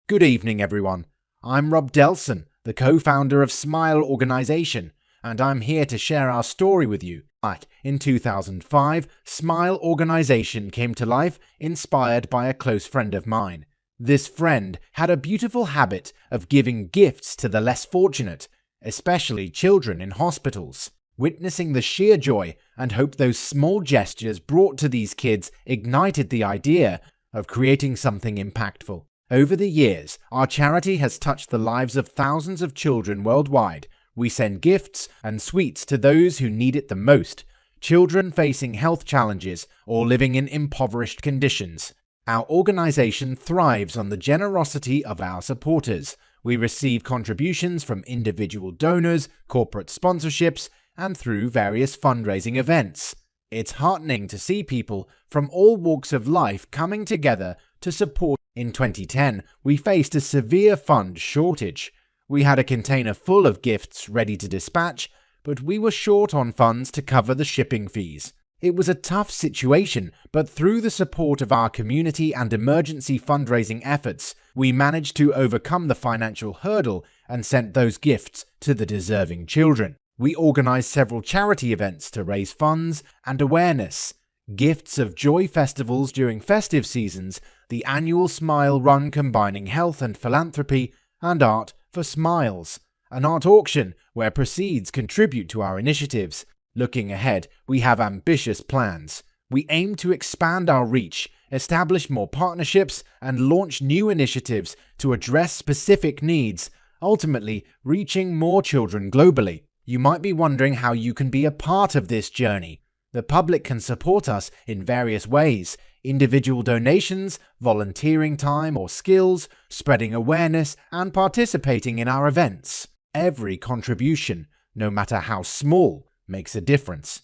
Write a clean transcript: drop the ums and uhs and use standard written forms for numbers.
Good evening, everyone. I'm Rob Delson, the co-founder of Smile Organization, and I'm here to share our story with you. Back in 2005, Smile Organization came to life, inspired by a close friend of mine. This friend had a beautiful habit of giving gifts to the less fortunate, especially children in hospitals. Witnessing the sheer joy and hope those small gestures brought to these kids ignited the idea of creating something impactful. Over the years, our charity has touched the lives of thousands of children worldwide. We send gifts and sweets to those who need it the most, children facing health challenges or living in impoverished conditions. Our organization thrives on the generosity of our supporters. We receive contributions from individual donors, corporate sponsorships, and through various fundraising events. It's heartening to see people from all walks of life coming together to support. In 2010, we faced a severe fund shortage. We had a container full of gifts ready to dispatch, but we were short on funds to cover the shipping fees. It was a tough situation, but through the support of our community and emergency fundraising efforts, we managed to overcome the financial hurdle and sent those gifts to the deserving children. We organized several charity events to raise funds and awareness. Gifts of Joy festivals during festive seasons, the annual Smile Run combining health and philanthropy, and Art for Smiles, an art auction where proceeds contribute to our initiatives. Looking ahead, we have ambitious plans. We aim to expand our reach, establish more partnerships, and launch new initiatives to address specific needs, ultimately reaching more children globally. You might be wondering how you can be a part of this journey. The public can support us in various ways: individual donations, volunteering time or skills, spreading awareness, and participating in our events. Every contribution, no matter how small, makes a difference.